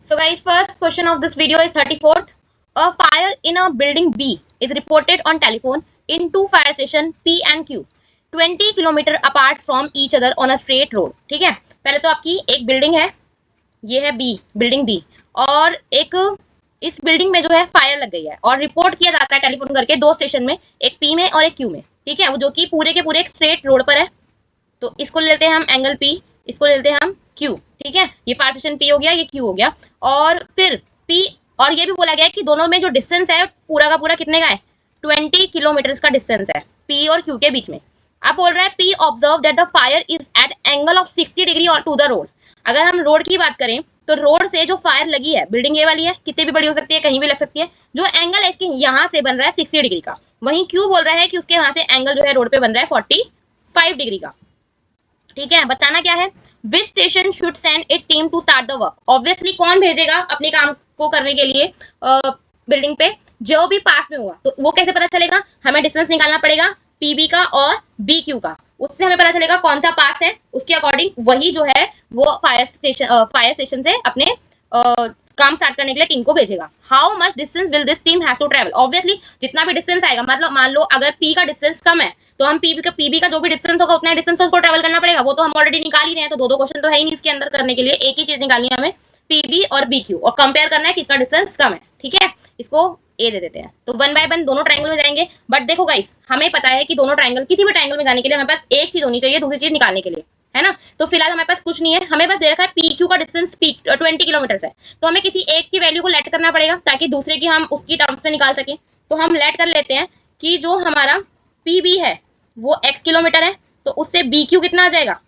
So guys, first question of this video is 34th. A fire in a building B is reported on telephone in two fire station P and Q 20 kilometre apart from each other on a straight road. ठीक है, पहले तो आपकी एक building है, ये है B, building B, और एक इस बिल्डिंग में जो है फायर लग गई है और रिपोर्ट किया जाता है टेलीफोन करके दो स्टेशन में, एक पी में और एक क्यू में। ठीक है, वो जो कि पूरे के पूरे एक स्ट्रेट रोड पर है। तो इसको ले लेते हैं हम एंगल पी, इसको ले लेते हैं हम क्यू। ठीक है, ये फायर स्टेशन पी हो गया, ये क्यू हो गया, और फिर पी, और ये भी बोला गया है कि दोनों में जो डिस्टेंस है पूरा का पूरा कितने का है, 20 किलोमीटर का डिस्टेंस है पी और क्यू के बीच में। अब बोल रहा है P observe that the fire is at angle of 60 degree और टू द रोड। अगर हम रोड की बात करें तो रोड से जो फायर लगी है, बिल्डिंग ये वाली है, कितनी भी बड़ी हो सकती है, कहीं भी लग सकती है, जो एंगल है इसके यहाँ से बन रहा है 60 डिग्री का। वहीं क्यू बोल रहा है कि उसके वहां से एंगल जो है रोड पे बन रहा है 45 डिग्री का। ठीक है, बताना क्या है, which station should send its team to start the work. Obviously कौन भेजेगा अपने काम को करने के लिए बिल्डिंग पे, जो भी पास में होगा। तो वो कैसे पता चलेगा, हमें डिस्टेंस निकालना पड़ेगा पीबी का और बी क्यू का, उससे हमें पता चलेगा कौन सा पास है, उसके अकॉर्डिंग वही जो है वो फायर स्टेशन से अपने काम स्टार्ट करने के लिए टीम को भेजेगा। How much distance will this team has to travel. Obviously जितना भी डिस्टेंस आएगा, मतलब मान लो अगर पी का डिस्टेंस कम है तो हम पीबी का जो भी डिस्टेंस होगा उतना डिस्टेंस उसको ट्रैवल करना पड़ेगा। वो तो हम ऑलरेडी निकाल ही रहे हैं, तो दो क्वेश्चन तो है ही नहीं इसके अंदर करने के लिए, एक ही चीज निकालनी है हमें, पीबी और बी क्यू, और कंपेयर करना है किसका डिस्टेंस कम है। ठीक है, इसको ए दे देते हैं। तो वन बाय वन दोनों ट्रायंगल में जाएंगे, बट देखो गाइस हमें पता है कि दोनों ट्रायंगल, किसी भी ट्रायंगल में जाने के लिए हमारे पास एक चीज होनी चाहिए दूसरी चीज निकालने के लिए, है ना। तो फिलहाल हमारे पास कुछ नहीं है, हमें बस दे रखा है पी क्यू का डिस्टेंस 20 किलोमीटर है, तो हमें किसी एक की वैल्यू को लेट करना पड़ेगा ताकि दूसरे की हम उसकी टर्म्स में निकाल सकें। तो हम लेट कर लेते हैं कि जो हमारा पी बी है वो x किलोमीटर है, तो उससे बी क्यू कितना आ जाएगा।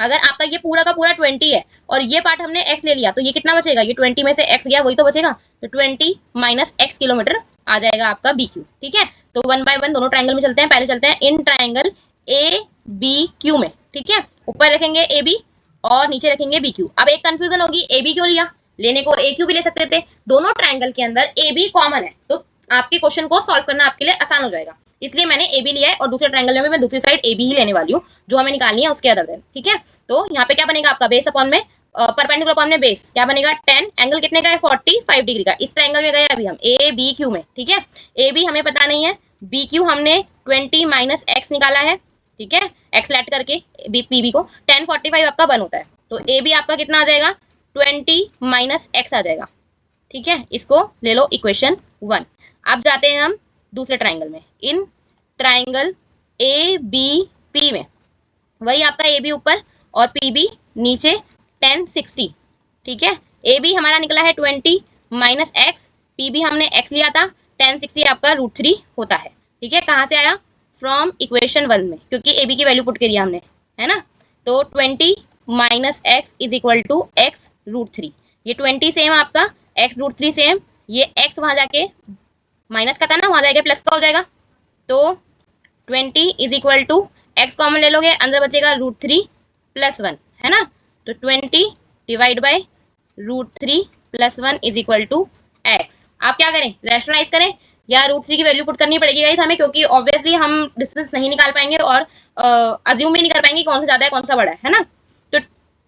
अगर आपका ये पूरा का पूरा 20 है और ये पार्ट हमने x ले लिया, तो ये कितना बचेगा, ये 20 में से x गया वही तो बचेगा, तो 20 माइनस x किलोमीटर आ जाएगा आपका बी क्यू। ठीक है, तो वन बाय वन दोनों ट्रायंगल में चलते हैं। पहले चलते हैं इन ट्रायंगल ए बी क्यू में। ठीक है, ऊपर रखेंगे ए बी और नीचे रखेंगे बी क्यू। अब एक कंफ्यूजन होगी, ए बी क्यों लिया, लेने को ए क्यू भी ले सकते थे, दोनों ट्रायंगल के अंदर ए बी कॉमन है, तो आपके क्वेश्चन को सॉल्व करना आपके लिए आसान हो जाएगा, इसलिए मैंने ए बी लिया है, और दूसरे ट्रायंगल में मैं दूसरी साइड ए बी ही लेने वाली हूँ, जो हमें निकालनी है उसके अदर देन। ठीक है, तो यहाँ पे क्या बनेगा आपका बेस अपॉन में परपेंडिकुलर अपॉन में बेस, क्या बनेगा 10, एंगल कितने का है 45 डिग्री का। इस ट्रायंगल में गए अभी हम ए बी क्यू में। ठीक है, ए बी हमें पता नहीं है, बी क्यू हमने 20 माइनस एक्स निकाला है। ठीक है, एक्स लेट करके बी पी बी को 1045 आपका बन होता है, तो ए बी आपका कितना आ जाएगा 20 माइनस एक्स आ जाएगा। ठीक है, इसको ले लो इक्वेशन 1। अब जाते हैं हम दूसरे ट्रायंगल में, इन ट्रायंगल ए बी पी में, वही आपका ए बी ऊपर और पी बी नीचे 1060। ठीक है, ए बी हमारा निकला है 20 माइनस एक्स, पी बी हमने एक्स लिया था, 1060 आपका √3 होता है। ठीक है, कहाँ से आया, फ्रॉम इक्वेशन 1 में, क्योंकि ए बी की वैल्यू पुट करी हमने, है ना। तो 20 minus X is equal to X √3, ये 20 सेम आपका, एक्स √3 सेम, ये एक्स वहां जाके माइनस का था ना, वहां जाके प्लस का हो जाएगा, तो 20 is equal to X common ले लोगे, अंदर बचेगा √3 प्लस 1, है ना। तो 20 divide by √3 plus 1 is equal to X. आप क्या करें, रैशनलाइज करें या √3 की वैल्यू पुट करनी पड़ेगी गाइस हमें, क्योंकि ऑब्वियसली हम डिस्टेंस नहीं निकाल पाएंगे और अज्यूम भी नहीं कर पाएंगे कौन सा ज्यादा है कौन सा बड़ा है ना। तो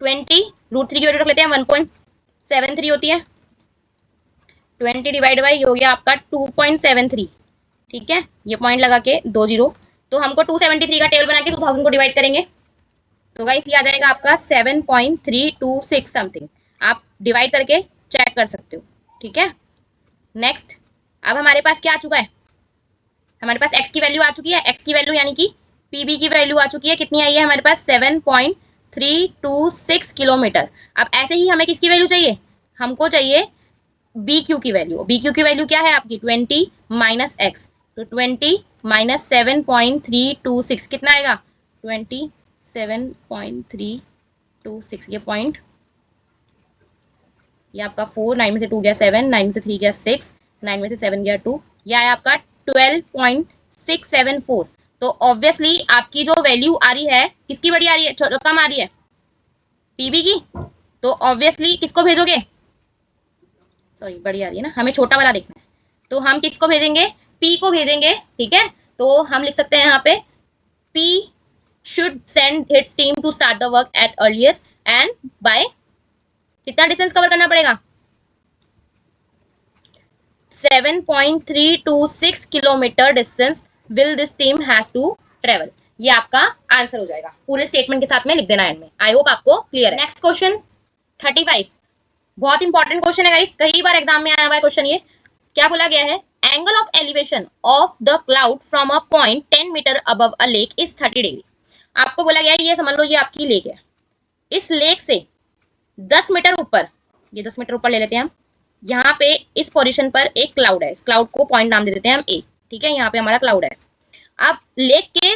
20 √3 की वैल्यू रख लेते हैं 1.73 होती है, 20 डिवाइड बाई हो गया आपका 2.73। ठीक है, ये पॉइंट लगा के 20, तो हमको 273 का टेबल बना के 2000 को डिवाइड करेंगे, तो गाइस ये आ जाएगा आपका 7.326 समथिंग, आप डिवाइड करके चेक कर सकते हो। ठीक है, नेक्स्ट, अब हमारे पास क्या आ चुका है, हमारे पास x की वैल्यू आ चुकी है, x की वैल्यू यानी कि pb की वैल्यू आ चुकी है, कितनी आई है हमारे पास 7.326 किलोमीटर। अब ऐसे ही हमें किसकी वैल्यू चाहिए, हमको चाहिए बी क्यू की वैल्यू। बी क्यू की वैल्यू क्या है आपकी 20 माइनस एक्स, तो 20 माइनस 7.326 कितना आएगा 27.326, ये पॉइंट, ये आपका 4, 9 में से 2 गया 7, 9 में से 3 गया 6, 9 में से 7 गया 2, ये आया आपका 12.674। तो ऑब्वियसली आपकी जो वैल्यू आ रही है किसकी बड़ी आ रही है, कम आ रही है पीबी की, तो ऑब्वियसली किसको भेजोगे, सॉरी बड़ी आ रही है ना, हमें छोटा वाला देखना है, तो हम किसको भेजेंगे, पी को भेजेंगे। ठीक है, तो हम लिख सकते हैं यहाँ पे P should send its team to start the work at earliest, and by कितना डिस्टेंस कवर करना पड़ेगा 7.326 kilometre distance will this team has to travel. ये आपका आंसर हो जाएगा, पूरे स्टेटमेंट के साथ में लिख देना एंड में। आई होप आपको क्लियर है। नेक्स्ट क्वेश्चन 35, बहुत इंपॉर्टेंट क्वेश्चन है गाइस, कई बार एग्जाम में आया हुआ है क्वेश्चन ये। क्या बोला गया है? Angle of elevation of the cloud from a point 10 metre above a lake is 30 degree. आपको बोला गया है, ये समझ लो ये आपकी लेक है, इस लेक से 10 मीटर ऊपर, ये 10 मीटर ऊपर ले लेते हैं हम, यहाँ पे इस पोजीशन पर एक क्लाउड है, इस क्लाउड को पॉइंट नाम दे देते हैं हम ए, ठीक है, यहाँ पे हमारा क्लाउड है। अब लेक के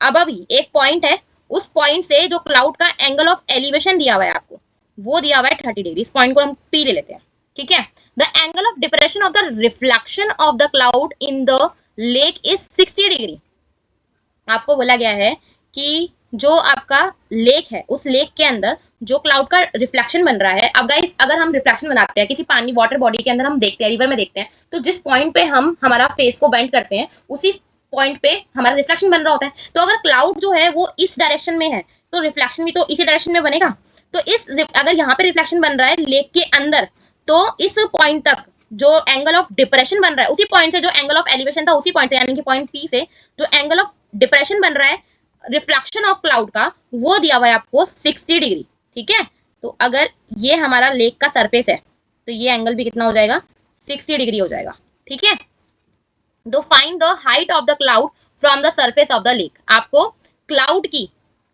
अबव ही एक पॉइंट है, उस पॉइंट से जो क्लाउड का एंगल ऑफ एलिवेशन दिया हुआ है आपको, वो दिया हुआ है 30 डिग्री। इस पॉइंट को हम पी ले लेते हैं, ठीक है। The angle of depression of the reflection of the cloud in the lake is 60 degree. आपको बोला गया है कि जो आपका लेक है, उस लेक के अंदर जो क्लाउड का रिफ्लेक्शन बन रहा है। अब गाइस, अगर हम रिफ्लेक्शन बनाते हैं किसी पानी वाटर बॉडी के अंदर, हम देखते हैं, रिवर में देखते हैं, तो जिस पॉइंट पे हम हमारा फेस को बेंड करते हैं, उसी पॉइंट पे हमारा रिफ्लेक्शन बन रहा होता है। तो अगर क्लाउड जो है वो इस डायरेक्शन में है, तो रिफ्लेक्शन भी तो इसी डायरेक्शन में बनेगा। तो अगर यहाँ पे रिफ्लेक्शन बन रहा है लेक के अंदर, तो इस पॉइंट तक जो एंगल ऑफ डिप्रेशन बन रहा है, उसी पॉइंट से जो एंगल ऑफ एलिवेशन था, उसी पॉइंट से यानी कि पॉइंट पी से जो एंगल ऑफ डिप्रेशन बन रहा है रिफ्लेक्शन ऑफ क्लाउड का, वो दिया हुआ है आपको 60 डिग्री, ठीक है। तो अगर ये हमारा लेक का सरफेस है, तो ये एंगल भी कितना हो जाएगा? 60 डिग्री हो जाएगा, ठीक है। तो find the height of the cloud from the surface of the lake. आपको क्लाउड की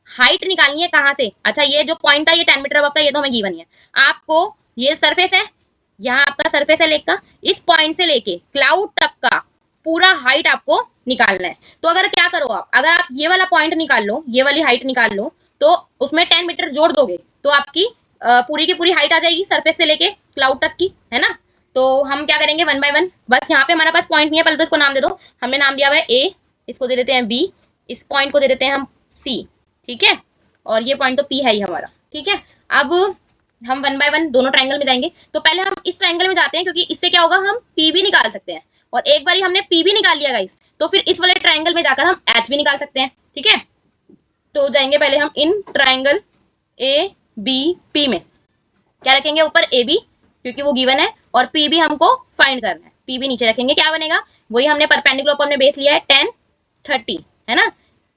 हाइट निकालनी है कहां से? अच्छा, ये जो पॉइंट था ये 10 मीटर अबव था, ये तो हमें गिवन ही है। आपको ये सरफेस है, यहाँ आपका सरफेस है लेक का, इस पॉइंट से लेके क्लाउड तक का पूरा हाइट आपको निकालना है। तो अगर क्या करो आप, अगर आप ये वाला पॉइंट निकाल लो, ये वाली हाइट निकाल लो, तो उसमें 10 मीटर जोड़ दोगे तो आपकी पूरी की पूरी हाइट आ जाएगी सरफेस से लेके क्लाउड तक की, है ना। तो हम क्या करेंगे, 1 बाय 1, बस यहाँ पे हमारे पास पॉइंट नहीं है, पहले तो इसको नाम दे दो। हमने नाम दिया हुआ है ए, इसको दे देते हैं बी, इस पॉइंट को दे देते हैं हम सी, ठीक है, और ये पॉइंट तो पी है ही हमारा, ठीक है। अब हम 1 बाय 1 दोनों ट्रायंगल में जाएंगे। तो पहले हम इस ट्रायंगल में जाते हैं, क्योंकि इससे क्या होगा, हम पी भी निकाल सकते हैं। और एक बार हमने पी भी निकाल लिया गाइस, तो फिर इस वाले ट्रायंगल में जाकर हम एच भी निकाल सकते हैं, ठीक है। तो जाएंगे पहले हम इन ट्रायंगल ए बी पी में, क्या रखेंगे ऊपर ए बी, क्योंकि वो गिवन है, और पी भी हमको फाइंड करना है। पी भी नीचे रखेंगे, क्या बनेगा, वही हमने परपेंडिकुलर पर हमने बेस लिया है 10 30, है ना।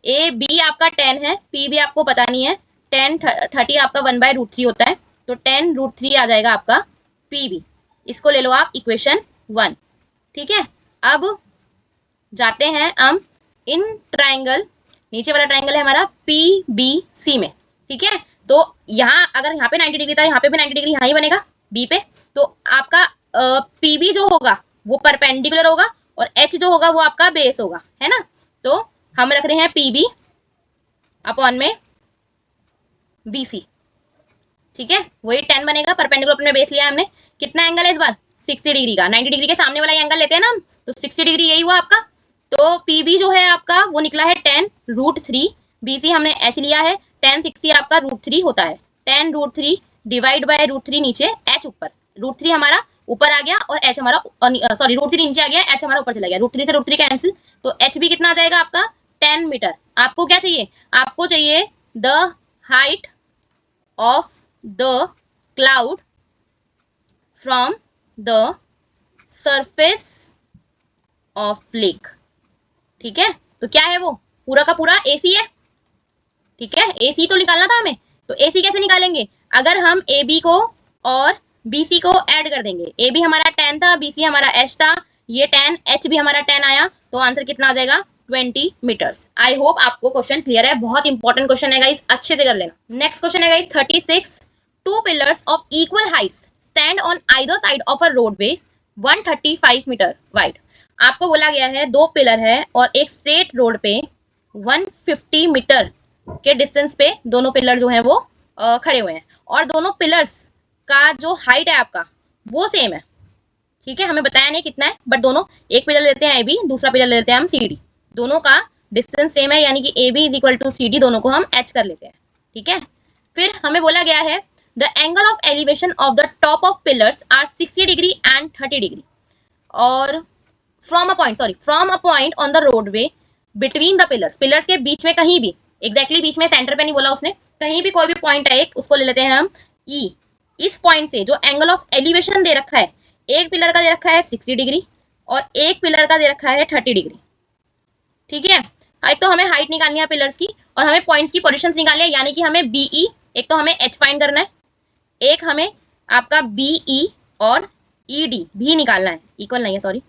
ए बी आपका 10 है, पी भी आपको पता नहीं है, 10 30 आपका 1/√3 होता है, तो 10√3 आ जाएगा आपका पी बी। इसको ले लो आप इक्वेशन 1, ठीक है। अब जाते हैं हम इन ट्रायंगल, नीचे वाला ट्रायंगल है हमारा पी बी सी में, ठीक है। तो यहाँ अगर यहाँ पे 90 डिग्री था, यहाँ पे भी 90 डिग्री यहाँ ही बनेगा बी पे, तो आपका पी बी जो होगा वो परपेंडिकुलर होगा, और एच जो होगा वो आपका बेस होगा, है ना। तो हम रख रहे हैं पी बी अपॉन में बी सी, ठीक है, वही 10 बनेगा, परपेंडिकुलर अपने बेस लिया हमने। कितना एंगल है इस बार? 60 डिग्री का। 90 डिग्री के सामने वाला एंगल लेते हैं ना हम, तो 60 डिग्री यही हुआ आपका। तो पीबी जो है आपका वो निकला है 10√3, बीसी हमने एच लिया है 10 60 आपका √3 होता है, 10√3 डिवाइड बाय √3 नीचे, एच ऊपर, √3 हमारा ऊपर आ गया और एच हमारा सॉरी √3 नीचे आ गया, एच हमारा ऊपर चला गया, √3 से √3 कैंसिल, तो एच भी कितना आ जाएगा आपका 10 मीटर। आपको क्या चाहिए? आपको चाहिए the height of the cloud from the surface of lake, ठीक है। तो क्या है वो? पूरा का पूरा एसी है, ठीक है, एसी तो निकालना था हमें। तो एसी कैसे निकालेंगे? अगर हम ए बी को और बीसी को ऐड कर देंगे, ए बी हमारा 10 था, बीसी हमारा एच था, ये 10, एच भी हमारा 10 आया, तो आंसर कितना आ जाएगा 20 मीटर्स। आई होप आपको क्वेश्चन क्लियर है, बहुत इंपॉर्टेंट क्वेश्चन है गाइस, अच्छे से कर लेना। नेक्स्ट क्वेश्चन है guys 36, 2 pillars of equal heights stand on either side of a roadway 135 metre wide. आपको बोला गया है 2 पिलर है और एक स्ट्रेट रोड पे 150 मीटर के डिस्टेंस पे दोनों पिलर जो हैं वो खड़े हुए हैं, और दोनों पिलर्स का जो हाइट है आपका वो सेम है, ठीक है। हमें बताया नहीं कितना है, बट दोनों, एक पिलर लेते हैं ए बी, दूसरा पिलर लेते हैं हम सी डी, दोनों का डिस्टेंस सेम है, यानी कि A B is equal to C D, दोनों को हम एच कर लेते हैं, ठीक है। फिर हमें बोला गया है the angle of elevation of the top of pillars are 60 degree and 30 degree, और from a point on the roadway between the pillars, pillars के बीच में कहीं भी, एग्जैक्टली बीच में, सेंटर पे नहीं बोला उसने, कहीं भी कोई भी पॉइंट है एक, उसको ले लेते हैं हम ई। इस पॉइंट से जो एंगल ऑफ एलिवेशन दे रखा है एक पिलर का दे रखा है 60 डिग्री और एक पिलर का दे रखा है 30 डिग्री। ठीक है, एक तो हमें हाइट निकालनी है पिलर्स की और हमें पॉइंट्स की पोजीशंस निकालनी है, यानी कि हमें बीई, एक तो हमें एच फाइंड करना है, एक हमें आपका बीई और ईडी भी निकालना है, इक्वल नहीं है सॉरी,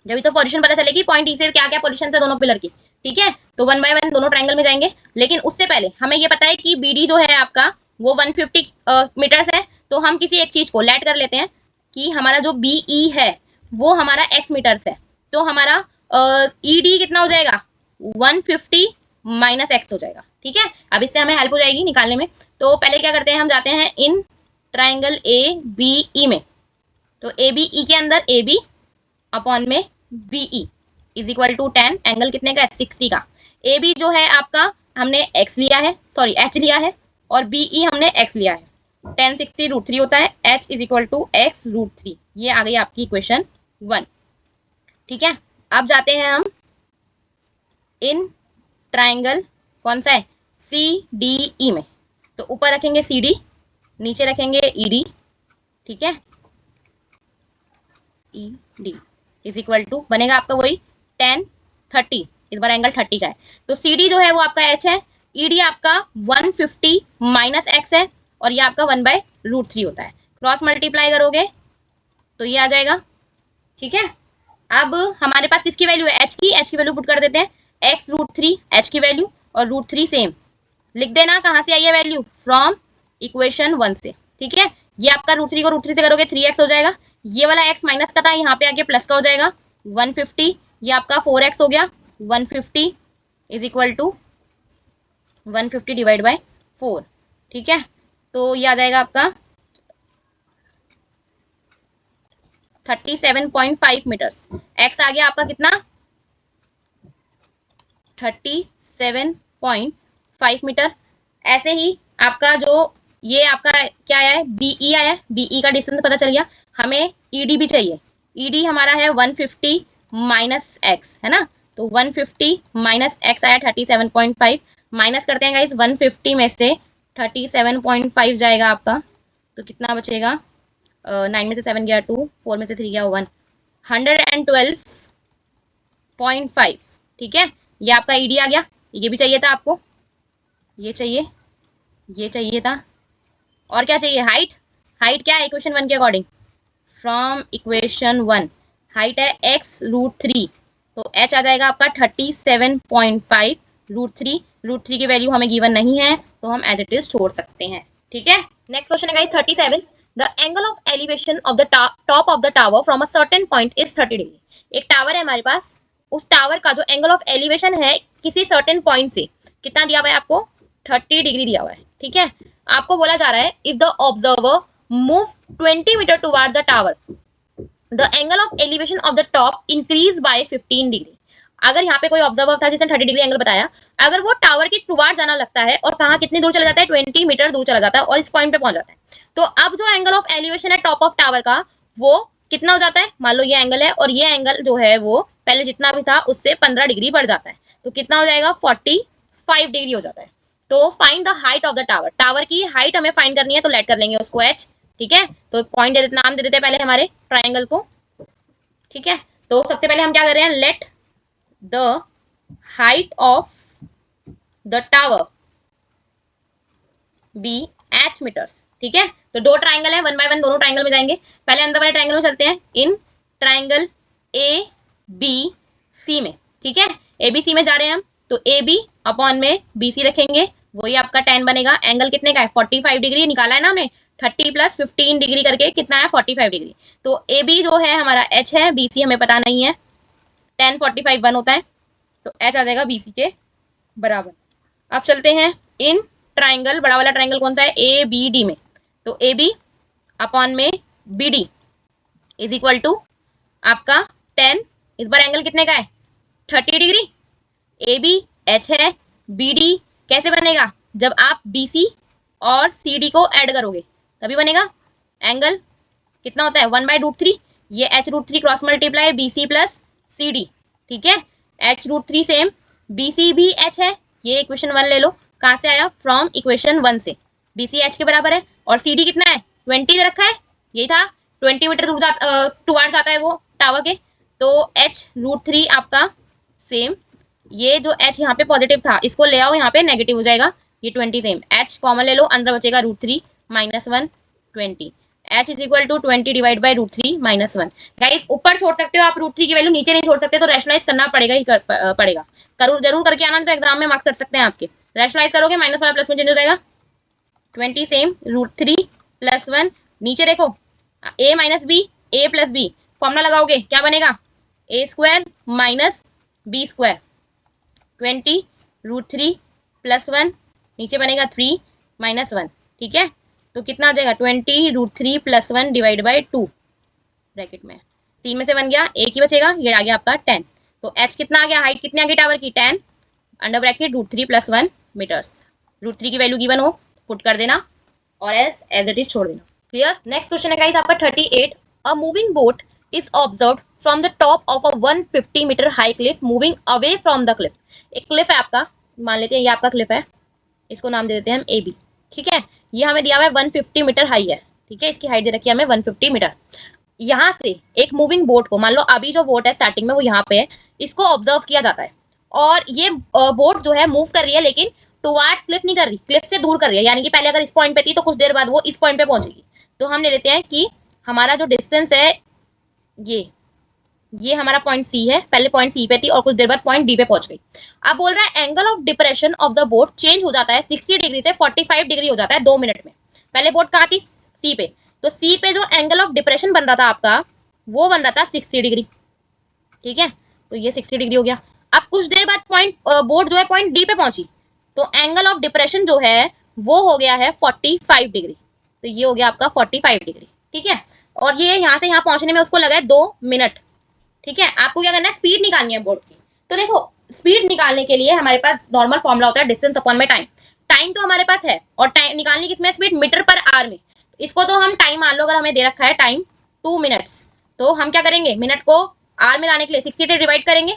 जब तो पोजीशन पता चलेगी पॉइंट ई से क्या क्या पोजीशन है दोनों पिलर की। ठीक है, तो 1 बाय 1 दोनों ट्रायंगल में जाएंगे, लेकिन उससे पहले हमें ये पता है कि बीडी जो है आपका वो 150 मीटर्स है, तो हम किसी एक चीज को लेट कर लेते हैं कि हमारा जो बीई है वो हमारा एक्स मीटर्स है, तो हमारा ईडी कितना हो जाएगा 150 माइनस एक्स हो जाएगा। ठीक है, अब इससे हमें हेल्प हो जाएगी निकालने में। तो पहले क्या करते हैं, हम जाते हैं in triangle A B E में, तो ए बी ई के अंदर ए बी अपॉन में B E is equal to 10, angle कितने का है 60 का। ए बी जो है आपका हमने एक्स लिया है, सॉरी एच लिया है, और बीई हमने एक्स लिया है, 10 60 √3 होता है, H is equal to X √3। ये आ गई आपकी इक्वेशन 1। ठीक है, अब जाते हैं हम इन ट्राइंगल कौन सा है सी डी ई में, तो ऊपर रखेंगे सी डी, नीचे रखेंगे ई डी। ठीक है, E D is equal to बनेगा आपका वही 10 30, इस बार एंगल 30 का है, तो सी डी जो है वो आपका एच है, ई डी आपका 150 माइनस एक्स है, और ये आपका 1 बाय √3 होता है। क्रॉस मल्टीप्लाई करोगे तो ये आ जाएगा। ठीक है, अब हमारे पास किसकी वैल्यू है एच की वैल्यू पुट कर देते हैं, एक्स √3 एच की वैल्यू और √3 सेम लिख देना, कहाँ से आई है वैल्यू फ्रॉम इक्वेशन 1 से। ठीक है, ये आपका √3 को √3 से करोगे 3x हो जाएगा, ये वाला x माइनस का था यहाँ पे आके प्लस का हो जाएगा 150, ये आपका 4x हो गया 150 is equal to 150 divide by 4। ठीक है, तो ये आ जाएगा आपका 37.5 मीटर्स, x आ गया आपका कितना 37.5 मीटर। ऐसे ही आपका जो ये आपका क्या आया है बीई आया है, बीई का डिस्टेंस पता चल गया, हमें ईडी भी चाहिए, ईडी हमारा है 150 माइनस एक्स है ना, तो 150 माइनस एक्स आया 37.5, माइनस करते हैं गाइस 150 में से 37.5 जाएगा आपका, तो कितना बचेगा 9 में से 7 गया 2, 4 में से 3 गया 1, 112.5। ठीक है, ये आपका ईडी आ गया, ये भी चाहिए था आपको, ये चाहिए था, और क्या चाहिए हाइट, हाइट क्या है इक्वेशन 1 के अकॉर्डिंग, फ्रॉम इक्वेशन 1 हाइट है x √3, तो h आ जाएगा आपका 37.5 √3 की वैल्यू हमें गिवन नहीं है, तो हम एज इट इज छोड़ सकते हैं। ठीक है, नेक्स्ट क्वेश्चन है guys 37, the angle of elevation of the top of the tower from a certain point is 30 degree. एक टावर है हमारे पास, उस टावर का जो एंगल ऑफ एलिवेशन है किसी सर्टेन पॉइंट से कितना दिया हुआ है आपको 30 डिग्री दिया हुआ है। ठीक है, आपको बोला जा रहा है if the observer move 20 metre towards the tower the angle of elevation of the top increase by 15 degree. अगर यहाँ पे कोई ऑब्जर्वर था जिसने 30 डिग्री एंगल बताया, अगर वो टावर के टुवर्ड्स जाना लगता है और कहाँ कितनी दूर चला जाता है 20 मीटर दूर चला जाता है और इस पॉइंट पे पहुंच जाता है, तो अब जो एंगल ऑफ एलिवेशन है टॉप ऑफ टावर का वो कितना हो जाता है, मान लो ये एंगल है और ये एंगल जो है वो पहले जितना भी था उससे 15 डिग्री बढ़ जाता है, तो कितना हो जाएगा 45 डिग्री हो जाता है। तो find the height of the tower, tower की हाइट हमें फाइंड करनी है, तो लेट कर लेंगे उसको h। ठीक है, तो पॉइंट दे देते, नाम दे देते हैं पहले हमारे ट्राइंगल को। ठीक है, तो सबसे पहले हम क्या कर रहे हैं, let the height of the tower be h metres. ठीक है, तो दो ट्राइंगल है 1 बाय 1 दोनों ट्राइंगल में जाएंगे, पहले अंदर वाले ट्राइंगल में चलते हैं in triangle A B C में। ठीक है, ए बी सी में जा रहे हैं हम, तो ए बी अपॉन में बी सी रखेंगे, वही आपका 10 बनेगा, एंगल कितने का है 45 डिग्री निकाला है ना हमने, 30 प्लस 15 डिग्री करके कितना है 45 डिग्री। तो ए बी जो है हमारा h है, बी सी हमें पता नहीं है, 10 45 1 होता है, तो h आ जाएगा बी सी के बराबर। अब चलते हैं इन ट्राइंगल, बड़ा वाला ट्राइंगल कौन सा है ए बी डी में, तो ए बी अपॉन में B D is equal to आपका 10, इस बार एंगल कितने का है 30 डिग्री, ए बी एच है, बी डी कैसे बनेगा, जब आप बी सी और सी डी को ऐड करोगे तभी बनेगा, एंगल कितना होता है 1 बाय √3, ये h √3 cross multiply B C plus C D. ठीक है, h √3 सेम, बी सी भी h है, ये इक्वेशन 1 ले लो, कहाँ से आया फ्रॉम इक्वेशन 1 से, बी सी h के बराबर है, और सी डी कितना है 20 दे रखा है, यही था 20 मीटर दूर टुवार्ड जाता है वो टावर के, तो h√3 आपका सेम, ये जो h यहाँ पे पॉजिटिव था इसको ले आओ यहाँ पे नेगेटिव हो जाएगा, ये 20 सेम, h कॉमन ले लो, अंदर बचेगा √3 -1 20, h is equal to 20 divide by √3 -1। Guys ऊपर छोड़ सकते हो आप √3 की वैल्यू, नीचे नहीं छोड़ सकते, तो रैशनलाइज करना पड़ेगा ही पड़ेगा, करो जरूर करके आना, तो एग्जाम में मार्क्स कर सकते हैं आपके। रैशनलाइज करोगे माइनस वाला प्लस में चेंज हो जाएगा, 20 सेम, √3 +1, नीचे देखो a minus B, a plus B, formula लगाओगे क्या बनेगा, a² माइनस b², 20 √3 +1, नीचे बनेगा 3 -1, ठीक है, तो कितना आ जाएगा 20 √3 +1 डिवाइड बाई 2, ब्रैकेट में 3 में से 1 गया, एक ही बचेगा, ये आ गया आपका 10, तो h कितना आ गया, हाइट कितनी आ गई टावर की 10, अंडर ब्रैकेट √3 +1 मीटर्स, √3 की वैल्यू गिवन हो पुट कर देना और एज इट इज छोड़ देना। क्लियर। नेक्स्ट क्वेश्चन है गाइस आपका 38, a moving boat is observed from the top of a 150 metre high cliff moving away from the cliff. एक क्लिफ है आपका, मान लेते हैं ये आपका क्लिफ है, इसको नाम दे देते हैं हम AB, ठीक है, ये हमें दिया हुआ है 150 मीटर हाई है, ठीक है, इसकी हाइट दे रखी है हमें 150 मीटर। यहाँ से एक मूविंग बोट को, मान लो अभी जो बोट है स्टार्टिंग में वो यहाँ पे है, इसको ऑब्जर्व किया जाता है, और ये बोट जो है मूव कर रही है, लेकिन टुवार्ड्स क्लिफ नहीं कर रही, क्लिफ से दूर कर रही है, यानी कि पहले अगर इस पॉइंट पे थी तो कुछ देर बाद वो इस पॉइंट पे पहुंचेगी। तो हम ले लेते हैं कि हमारा जो डिस्टेंस है ये हमारा पॉइंट सी है, पहले पॉइंट सी पे थी और कुछ देर बाद पॉइंट डी पे पहुंच गई। अब बोल रहा है angle of depression of the boat change हो जाता है 60 डिग्री से 45 डिग्री हो जाता है 2 मिनट में। पहले बोट कहाँ थी, सी पे, तो सी पे जो एंगल ऑफ डिप्रेशन बन रहा था आपका वो बन रहा था 60 डिग्री, ठीक है, तो ये 60 डिग्री हो गया। अब कुछ देर बाद पॉइंट बोट जो है पॉइंट डी पे पहुंची, तो एंगल ऑफ डिप्रेशन जो है वो हो गया है 45 डिग्री, तो ये हो गया आपका 45 डिग्री, ठीक है, और ये यहाँ से यहाँ पहुंचने में उसको लगा है 2 मिनट, ठीक है। आपको क्या करना है, स्पीड निकालनी है बोट की। तो देखो स्पीड निकालने के लिए हमारे पास नॉर्मल फॉर्मूला होता है डिस्टेंस अपॉन में टाइम, टाइम तो हमारे पास है, और टाइम निकालनी किसमें, स्पीड मीटर पर आवर में, इसको तो हम टाइम मान लो, अगर हमें दे रखा है टाइम 2 मिनट्स, तो हम क्या करेंगे, मिनट को आर में लाने के लिए 60 से डिवाइड करेंगे,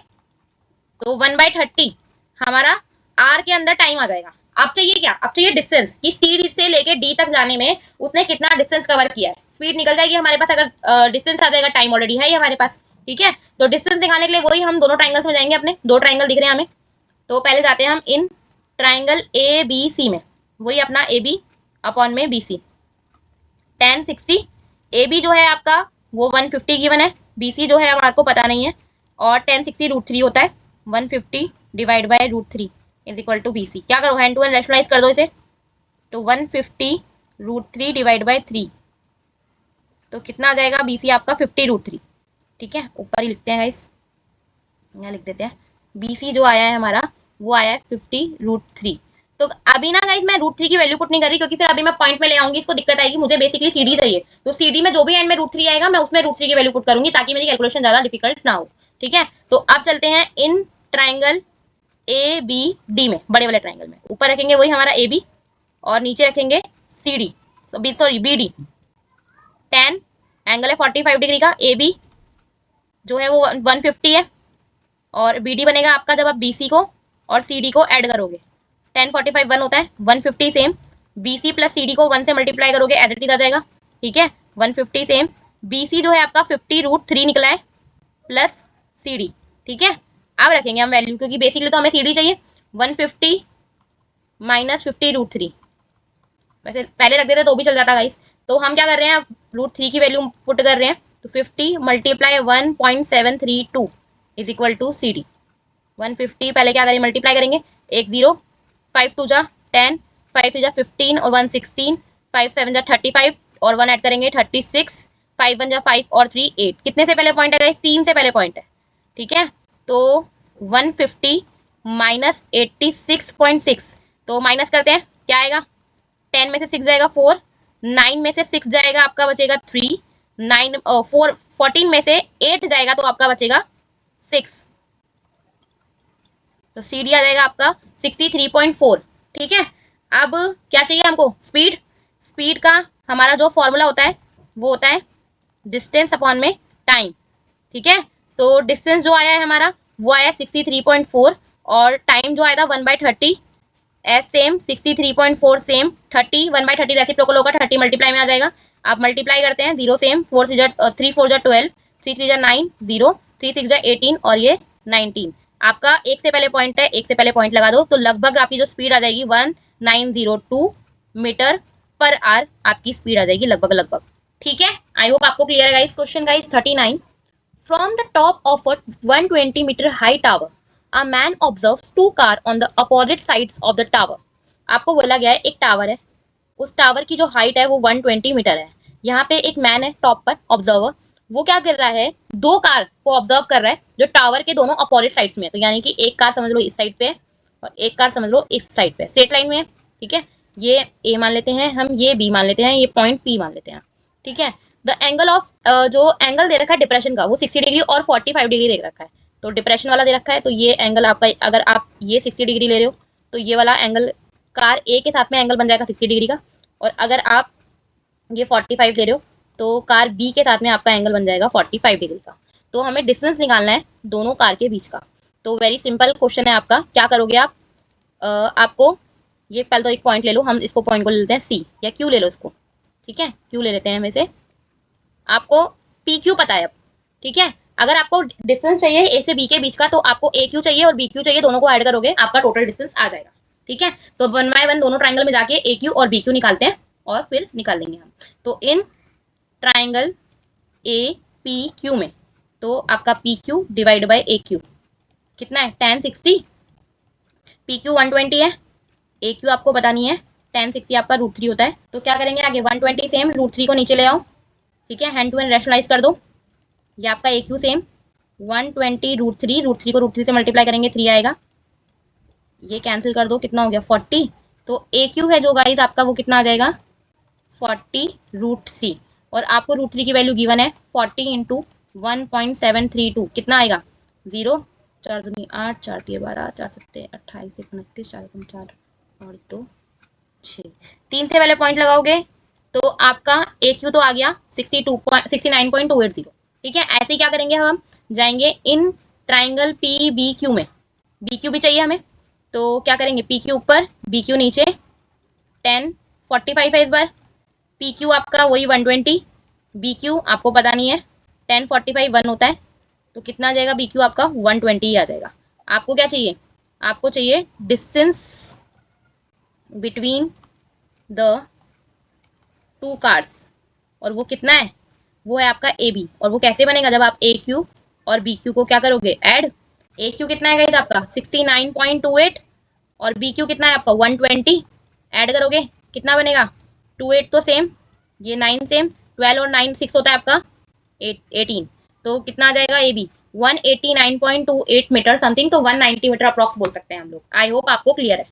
तो 1/30 हमारा आर के अंदर टाइम आ जाएगा। अब चाहिए क्या, अब चाहिए डिस्टेंस, कि सी से लेके डी तक जाने में उसने कितना डिस्टेंस कवर किया है, स्पीड निकल जाएगी हमारे पास, अगर डिस्टेंस आ जाएगा, टाइम ऑलरेडी है ही हमारे पास, ठीक है। तो डिस्टेंस निकालने के लिए वही हम दोनों ट्राइंगल्स में जाएंगे, अपने 2 ट्राइंगल दिख रहे हैं हमें, तो पहले जाते हैं हम इन ट्राइंगल ABC में, वही अपना AB अपॉन में BC, 10 60, AB जो है आपका वो 150 गिवन है, BC जो है अब आपको पता नहीं है, और 10 60 √3 होता है, 150 divide by √3 is equal to BC। क्या करो, हैंड टू हैंड रैशनलाइज कर दो इसे, तो 150 √3 डिवाइड बाय 3, तो कितना आ जाएगा, BC आपका 50 √3, ठीक है, ऊपर ही लिखते हैं गाइस, यहाँ लिख देते हैं, BC जो आया है हमारा वो आया है 50 √3। तो अभी ना गाइस मैं √3 की वैल्यू पुट नहीं कर रही, क्योंकि फिर अभी मैं पॉइंट में ले आऊंगी, इसको दिक्कत आएगी, मुझे बेसिकली CD चाहिए, तो CD में जो भी एंड में √3 आएगा मैं उसमें √3 की वैल्यू पुट करूंगी, ताकि मेरी कैलकुलेशन ज्यादा डिफिकल्ट ना हो, ठीक है। तो अब चलते हैं इन ट्राइंगल ABD में, बड़े वाले ट्राइंगल में, ऊपर रखेंगे वही हमारा AB और नीचे रखेंगे CD, सॉरी BD, 10 एंगल है 45 डिग्री का, AB जो है वो 150 है, और BD बनेगा आपका जब आप BC को और CD को ऐड करोगे, 10 45 1 होता है, 150 सेम, BC प्लस CD को 1 से मल्टीप्लाई करोगे एज इट इज आ जाएगा, ठीक है, 150 सेम, BC जो है आपका 50 √3 निकला है प्लस CD, ठीक है। अब रखेंगे हम वैल्यू, क्योंकि बेसिकली तो हमें CD चाहिए, 150 माइनस 50 √3, वैसे पहले रख देते तो भी चल जाता गाइस, तो हम क्या कर रहे हैं, √3 की वैल्यू पुट कर रहे हैं, तो 50 multiply 1.732 is equal to CD, 150 पहले क्या करेंगे, मल्टीप्लाई करेंगे, 1 0, 5 2 जा 10, 5 3 जा 15 और 1 16, 5 7 जा 35 और 1 ऐड करेंगे 36, 5 1 जा 5 और 3 8, कितने से पहले पॉइंट है गाइस, 3 से पहले पॉइंट है, ठीक है। तो 150 माइनस 86.6, तो माइनस करते हैं, क्या आएगा, 10 में से 6 जाएगा 4, 9 में से 6 जाएगा आपका बचेगा 3, 9 4 14 में से 8 जाएगा तो आपका बचेगा 6, तो CD आ जाएगा आपका 63.4, ठीक है। अब क्या चाहिए हमको, स्पीड, स्पीड का हमारा जो फॉर्मूला होता है वो होता है डिस्टेंस अपॉन में टाइम, ठीक है। तो डिस्टेंस जो आया है हमारा वो आया 63.4, और टाइम जो आया था 1/30 एस सेम 63.4 सेम, 30 1/30 रेसिप्रोकल होगा, 30 मल्टीप्लाई में आ जाएगा, आप मल्टीप्लाई करते हैं, 0 सेम, 3 4 12, 3 3 9, 0, 3 6 18 और ये 19। आपका एक से पहले पॉइंट है, एक से पहले पॉइंट लगा दो, तो लगभग आपकी जो स्पीड आ जाएगी 1902 मीटर पर आवर आपकी स्पीड आ जाएगी लगभग लगभग। ठीक है, आई होप आपको क्लियर है guys. Question guys 39, from the top of a 120 metre high tower a man observes two car on the opposite sides of the tower. आपको बोला गया है एक टावर है, उस टावर की जो हाइट है वो 120 मीटर है। यहाँ पे एक मैन है टॉप पर ऑब्जर्वर, वो क्या कर रहा है, दो कार को ऑब्जर्व कर रहा है जो टावर के दोनों अपोजिट साइड्स में है। तो यानी कि एक कार समझ लो इस साइड पे है और एक कार समझ लो इस साइड पे, स्ट्रेट लाइन में है। ठीक है, ये ए मान लेते हैं हम, ये बी मान लेते हैं, ये पॉइंट पी मान लेते हैं। ठीक है, द एंगल ऑफ जो एंगल दे रखा है डिप्रेशन का वो 60 डिग्री और 45 डिग्री दे रखा है। तो डिप्रेशन वाला दे रखा है, तो ये एंगल आपका, अगर आप ये 60 डिग्री ले रहे हो तो ये वाला एंगल कार ए के साथ में एंगल बन जाएगा 60 डिग्री का, और अगर आप ये 45 ले रहे हो तो कार बी के साथ में आपका एंगल बन जाएगा 45 डिग्री का। तो हमें डिस्टेंस निकालना है दोनों कार के बीच का। तो वेरी सिंपल क्वेश्चन है आपका, क्या करोगे आप, आपको ये पहले तो एक पॉइंट ले लो, हम इसको पॉइंट को ले लेते हैं सी, या क्यू ले लो इसको। ठीक है, क्यू ले लेते हैं हम इसे, आपको पी क्यू पता है अब। ठीक है, अगर आपको डिस्टेंस चाहिए ए से बी के बीच का तो आपको ए क्यू चाहिए और बी क्यू चाहिए, दोनों को ऐड करोगे आपका टोटल डिस्टेंस आ जाएगा। ठीक है, तो 1 बाय 1 दोनों ट्राइंगल में जाके ए क्यू और बी क्यू निकालते हैं और फिर निकाल लेंगे हम। तो in triangle A P Q में, तो आपका P Q divide by A Q कितना है, 1060। पी क्यू 120 है, ए क्यू आपको पता नहीं है, 1060 आपका √3 होता है। तो क्या करेंगे आगे, 120 सेम, √3 को नीचे ले आओ। ठीक है, हैंड टू हैंड रैशनलाइज कर दो, ये आपका ए क्यू सेम 120 √3 को √3 से मल्टीप्लाई करेंगे 3 आएगा, ये कैंसिल कर दो, कितना हो गया 40। तो ए क्यू है जो गाइज आपका वो कितना आ जाएगा 40 √3, और आपको √3 की वैल्यू गिवन है 40 इंटू 1.732 कितना आएगा 0, 4 दूनी 8, 4 तिये 12, 4 सत्ते 28, 29, 4 4 और 2 6, 3 से पहले पॉइंट लगाओगे तो आपका ए क्यू तो आ गया 69.280। ठीक है, ऐसे ही क्या करेंगे हम जाएंगे इन ट्राइंगल पी बी क्यू में, बी क्यू भी चाहिए हमें, तो क्या करेंगे पी क्यू ऊपर बी क्यू नीचे, 1045 है इस बार, पी क्यू आपका वही 120, बी क्यू आपको पता नहीं है, 1045 1 होता है, तो कितना आ जाएगा बी क्यू आपका 120 ही आ जाएगा। आपको क्या चाहिए, आपको चाहिए distance between the two cars, और वो कितना है, वो है आपका ए बी, और वो कैसे बनेगा जब आप ए क्यू और बी क्यू को क्या करोगे ऐड। ए क्यू कितना है गाइस आपका 69.28 और बी क्यू कितना है आपका 120, ऐड करोगे कितना बनेगा 28 तो सेम, ये 9 सेम, 12 और 9 6 होता है आपका 18, तो कितना आ जाएगा ए बी 189.28 मीटर समथिंग, तो 190 मीटर अप्रॉक्स बोल सकते हैं हम लोग। आई होप आपको क्लियर है।